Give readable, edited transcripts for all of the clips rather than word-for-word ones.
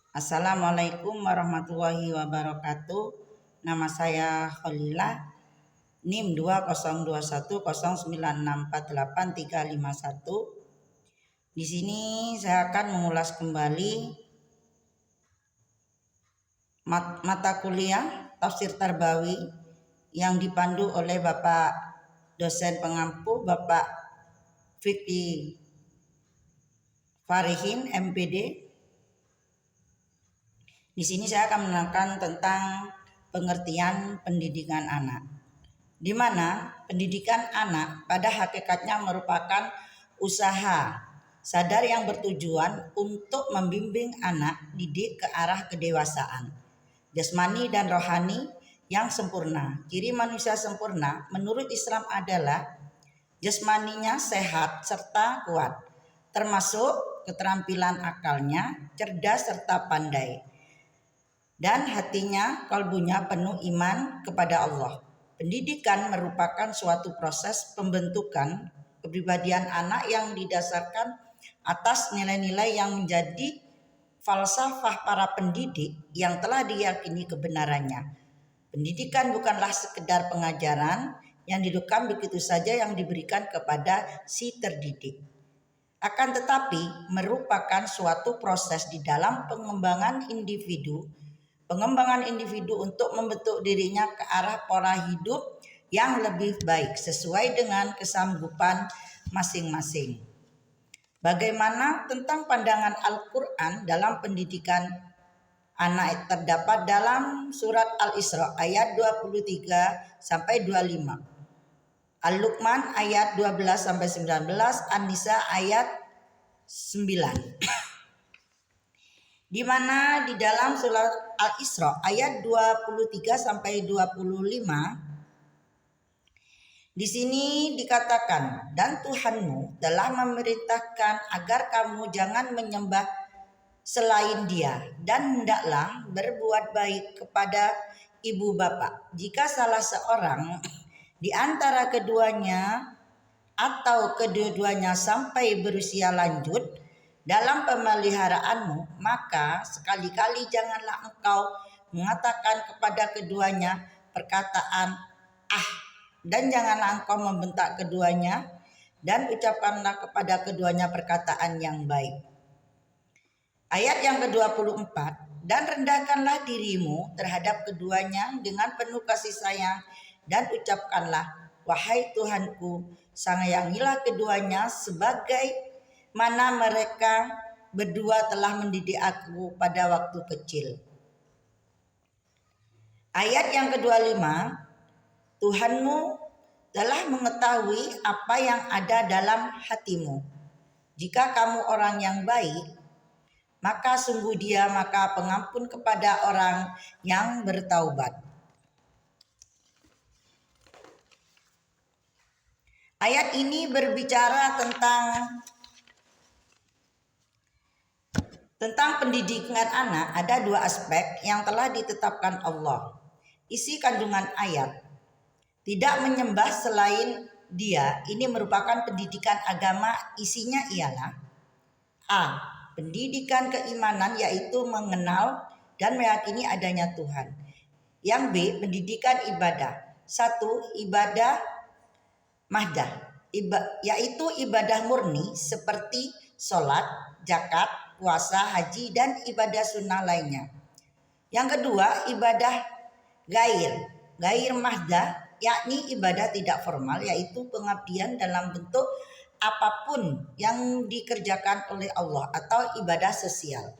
Assalamualaikum warahmatullahi wabarakatuh. Nama saya Khalila, NIM 202109648351. Di sini saya akan mengulas kembali mata kuliah Tafsir Tarbawi yang dipandu oleh Bapak dosen pengampu Bapak Fikri Farihin MPD. Di sini saya akan menerangkan tentang pengertian pendidikan anak, di mana pendidikan anak pada hakikatnya merupakan usaha sadar yang bertujuan untuk membimbing anak didik ke arah kedewasaan, jasmani dan rohani yang sempurna. Ciri manusia sempurna menurut Islam adalah jasmaninya sehat serta kuat, termasuk keterampilan akalnya cerdas serta pandai, dan hatinya, kalbunya penuh iman kepada Allah. Pendidikan merupakan suatu proses pembentukan kepribadian anak yang didasarkan atas nilai-nilai yang menjadi falsafah para pendidik yang telah diyakini kebenarannya. Pendidikan bukanlah sekedar pengajaran yang didukam begitu saja yang diberikan kepada si terdidik. Akan tetapi merupakan suatu proses di dalam pengembangan individu untuk membentuk dirinya ke arah pola hidup yang lebih baik sesuai dengan kesanggupan masing-masing. Bagaimana tentang pandangan Al-Quran dalam pendidikan anak terdapat dalam surat Al-Isra ayat 23 sampai 25, Al-Luqman ayat 12 sampai 19, An-Nisa ayat 9. Di mana di dalam surat Al-Isra ayat 23 sampai 25 di sini dikatakan, dan Tuhanmu telah memerintahkan agar kamu jangan menyembah selain Dia, dan hendaklah berbuat baik kepada ibu bapa. Jika salah seorang di antara keduanya atau kedua-duanya sampai berusia lanjut dalam pemeliharaanmu, maka sekali-kali janganlah engkau mengatakan kepada keduanya perkataan dan janganlah engkau membentak keduanya, dan ucapkanlah kepada keduanya perkataan yang baik. Ayat yang ke-24, dan rendahkanlah dirimu terhadap keduanya dengan penuh kasih sayang, dan ucapkanlah, wahai Tuhanku, sayangilah keduanya sebagai mana mereka berdua telah mendidik aku pada waktu kecil. Ayat yang ke-25, Tuhanmu telah mengetahui apa yang ada dalam hatimu. Jika kamu orang yang baik, maka sungguh Dia maka pengampun kepada orang yang bertaubat. Ayat ini berbicara tentang pendidikan anak. Ada dua aspek yang telah ditetapkan Allah. Isi kandungan ayat, tidak menyembah selain Dia, ini merupakan pendidikan agama. Isinya ialah A. Pendidikan keimanan, yaitu mengenal dan meyakini adanya Tuhan. Yang B. Pendidikan ibadah. 1. Ibadah mahdah, yaitu ibadah murni seperti sholat, zakat, puasa, haji, dan ibadah sunnah lainnya. Yang kedua, ibadah gair mahdah, yakni ibadah tidak formal, yaitu pengabdian dalam bentuk apapun yang dikerjakan oleh Allah atau ibadah sosial.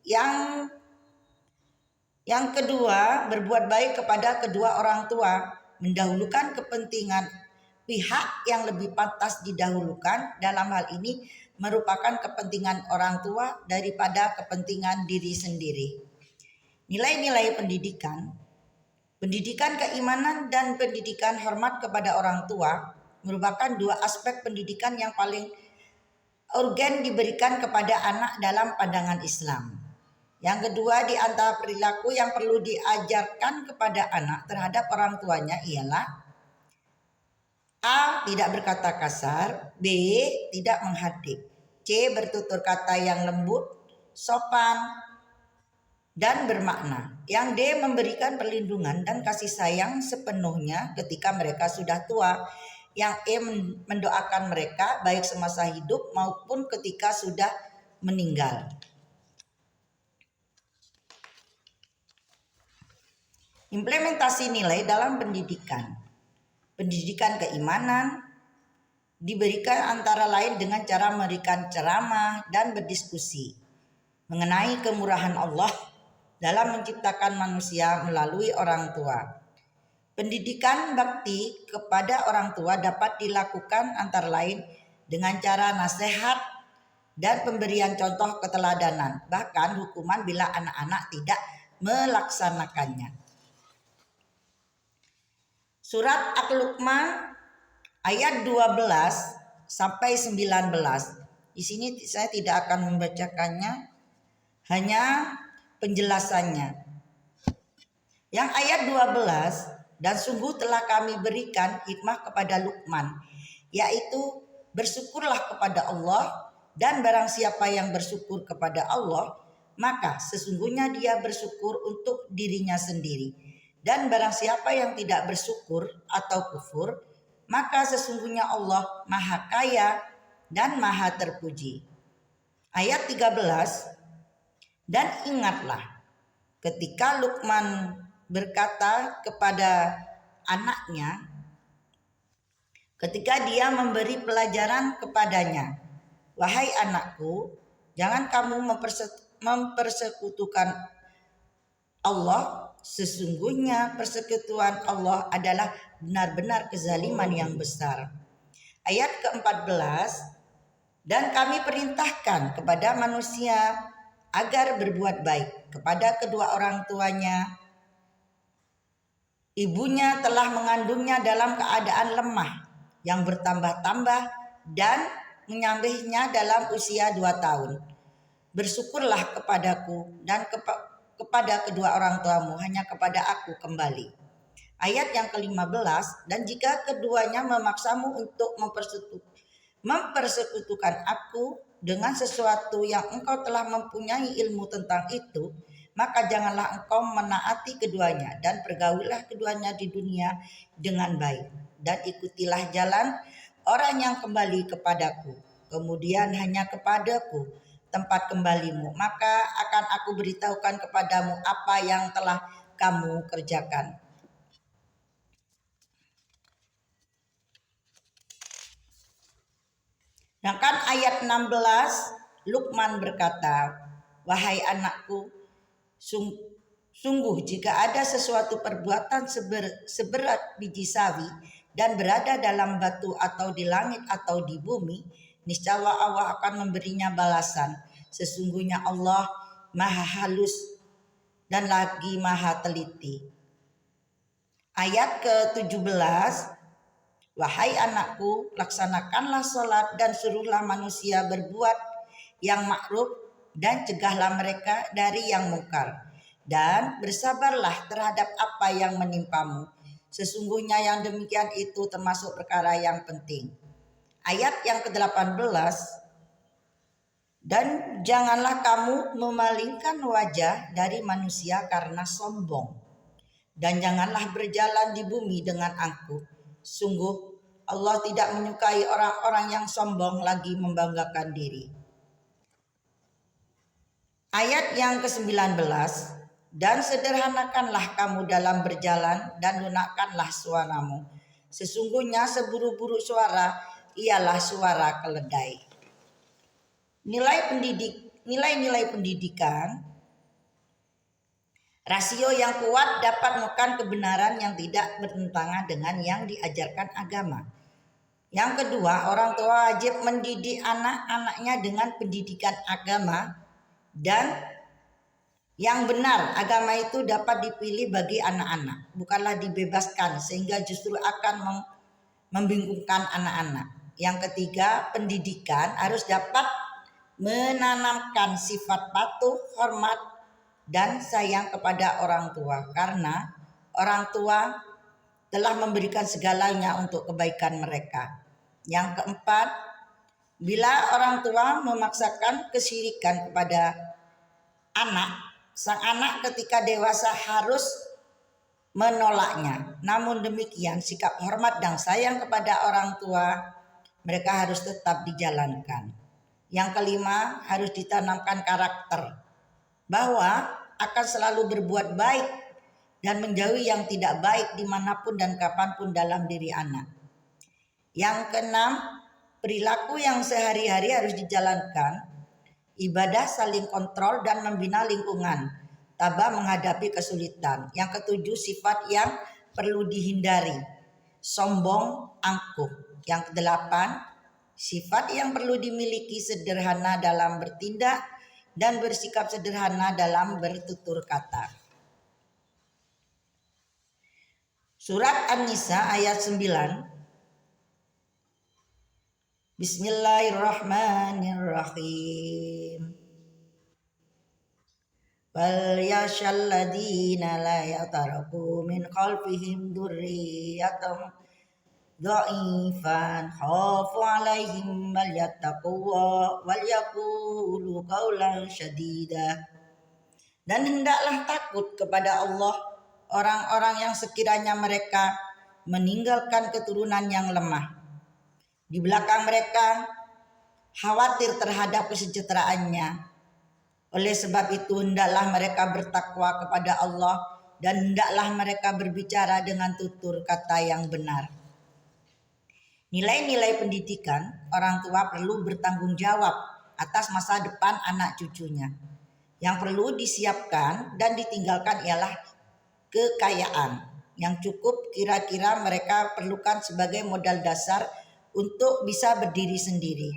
Yang kedua, berbuat baik kepada kedua orang tua, mendahulukan kepentingan pihak yang lebih pantas didahulukan. Dalam hal ini merupakan kepentingan orang tua daripada kepentingan diri sendiri. Nilai-nilai pendidikan keimanan dan pendidikan hormat kepada orang tua merupakan dua aspek pendidikan yang paling urgen diberikan kepada anak dalam pandangan Islam. Yang kedua, di antara perilaku yang perlu diajarkan kepada anak terhadap orang tuanya ialah A. Tidak berkata kasar, B. Tidak menghardik, C. Bertutur kata yang lembut, sopan, dan bermakna. Yang D, memberikan perlindungan dan kasih sayang sepenuhnya ketika mereka sudah tua. Yang E, mendoakan mereka baik semasa hidup maupun ketika sudah meninggal. Implementasi nilai dalam pendidikan. Pendidikan keimanan diberikan antara lain dengan cara memberikan ceramah dan berdiskusi mengenai kemurahan Allah dalam menciptakan manusia melalui orang tua. Pendidikan bakti kepada orang tua dapat dilakukan antara lain dengan cara nasihat dan pemberian contoh keteladanan, bahkan hukuman bila anak-anak tidak melaksanakannya. Surat Al-Luqman ayat 12 sampai 19. Di sini saya tidak akan membacakannya, hanya penjelasannya. Yang ayat 12, dan sungguh telah kami berikan hikmah kepada Luqman, yaitu bersyukurlah kepada Allah, dan barang siapa yang bersyukur kepada Allah, maka sesungguhnya dia bersyukur untuk dirinya sendiri. Dan barang siapa yang tidak bersyukur atau kufur, maka sesungguhnya Allah Maha Kaya dan Maha Terpuji. Ayat 13, dan ingatlah ketika Luqman berkata kepada anaknya ketika dia memberi pelajaran kepadanya, wahai anakku, jangan kamu mempersekutukan Allah. Sesungguhnya persekutuan Allah adalah benar-benar kezaliman yang besar. Ayat ke-14, dan kami perintahkan kepada manusia agar berbuat baik kepada kedua orang tuanya. Ibunya telah mengandungnya dalam keadaan lemah yang bertambah-tambah dan menyambihnya dalam usia 2 tahun. Bersyukurlah kepadaku dan kepada kedua orang tuamu, hanya kepada aku kembali. Ayat yang ke-15, dan jika keduanya memaksamu untuk mempersekutukan aku dengan sesuatu yang engkau telah mempunyai ilmu tentang itu, maka janganlah engkau menaati keduanya, dan pergaulilah keduanya di dunia dengan baik, dan ikutilah jalan orang yang kembali kepadaku, kemudian hanya kepadaku tempat kembalimu, maka akan aku beritahukan kepadamu apa yang telah kamu kerjakan. Sedangkan ayat 16, Luqman berkata, wahai anakku, sungguh jika ada sesuatu perbuatan seberat biji sawi dan berada dalam batu atau di langit atau di bumi, niscaya Allah akan memberinya balasan. Sesungguhnya Allah Maha halus dan lagi Maha teliti. Ayat ke-17, wahai anakku, laksanakanlah sholat dan suruhlah manusia berbuat yang makruf dan cegahlah mereka dari yang mungkar. Dan bersabarlah terhadap apa yang menimpamu. Sesungguhnya yang demikian itu termasuk perkara yang penting. Ayat yang ke-18, dan janganlah kamu memalingkan wajah dari manusia karena sombong, dan janganlah berjalan di bumi dengan angkuh. Sungguh Allah tidak menyukai orang-orang yang sombong lagi membanggakan diri. Ayat yang ke-19, dan sederhanakanlah kamu dalam berjalan dan lunakkanlah suaramu. Sesungguhnya seburuk-buruk suara ialah suara keledai. Nilai-nilai pendidikan. Rasio yang kuat dapat menekan kebenaran yang tidak bertentangan dengan yang diajarkan agama. Yang kedua, orang tua wajib mendidik anak-anaknya dengan pendidikan agama dan yang benar. Agama itu dapat dipilih bagi anak-anak, bukanlah dibebaskan sehingga justru akan membingungkan anak-anak. Yang ketiga, pendidikan harus dapat menanamkan sifat patuh, hormat, dan sayang kepada orang tua, karena orang tua telah memberikan segalanya untuk kebaikan mereka. Yang keempat, bila orang tua memaksakan kesyirikan kepada anak, sang anak ketika dewasa harus menolaknya. Namun demikian, sikap hormat dan sayang kepada orang tua mereka harus tetap dijalankan. Yang kelima, harus ditanamkan karakter bahwa akan selalu berbuat baik dan menjauhi yang tidak baik dimanapun dan kapanpun dalam diri anak. Yang keenam, perilaku yang sehari-hari harus dijalankan, ibadah saling kontrol dan membina lingkungan, tabah menghadapi kesulitan. Yang ketujuh, sifat yang perlu dihindari, sombong, angkuh. Yang kedelapan, sifat yang perlu dimiliki, sederhana dalam bertindak dan bersikap sederhana dalam bertutur kata. Surat An-Nisa ayat 9. Bismillahirrahmanirrahim. Wal yashal ladina la yataraku min khalfihim dzurriyyatan dha'ifan khafu alaihim wal yattaqwa wal yaqulu qawlan syadida. Dan hendaklah takut kepada Allah orang-orang yang sekiranya mereka meninggalkan keturunan yang lemah. Di belakang mereka khawatir terhadap kesejahteraannya. Oleh sebab itu hendaklah mereka bertakwa kepada Allah dan hendaklah mereka berbicara dengan tutur kata yang benar. Nilai-nilai pendidikan, orang tua perlu bertanggung jawab atas masa depan anak cucunya. Yang perlu disiapkan dan ditinggalkan ialah kekayaan yang cukup kira-kira mereka perlukan sebagai modal dasar untuk bisa berdiri sendiri.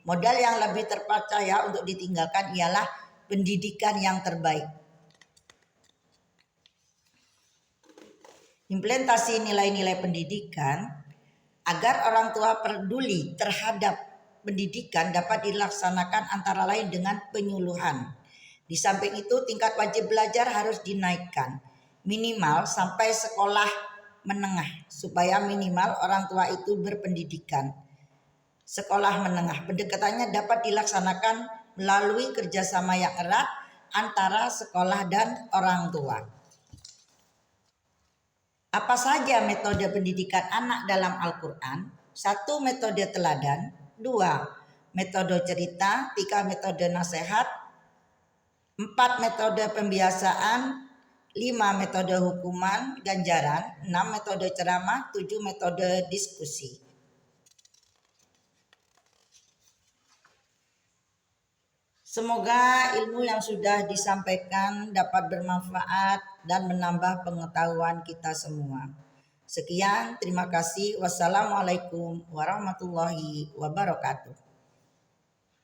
Modal yang lebih terpercaya untuk ditinggalkan ialah pendidikan yang terbaik. Implementasi nilai-nilai pendidikan agar orang tua peduli terhadap pendidikan dapat dilaksanakan antara lain dengan penyuluhan. Di samping itu, tingkat wajib belajar harus dinaikkan minimal sampai sekolah menengah supaya minimal orang tua itu berpendidikan. Sekolah menengah, pendekatannya dapat dilaksanakan melalui kerjasama yang erat antara sekolah dan orang tua. Apa saja metode pendidikan anak dalam Al-Quran? 1. Metode teladan. 2. Metode cerita. 3. Metode nasihat. 4. Metode pembiasaan. 5. Metode hukuman ganjaran. 6. Metode ceramah. 7. Metode diskusi. Semoga ilmu yang sudah disampaikan dapat bermanfaat dan menambah pengetahuan kita semua. Sekian, terima kasih. Wassalamualaikum warahmatullahi wabarakatuh.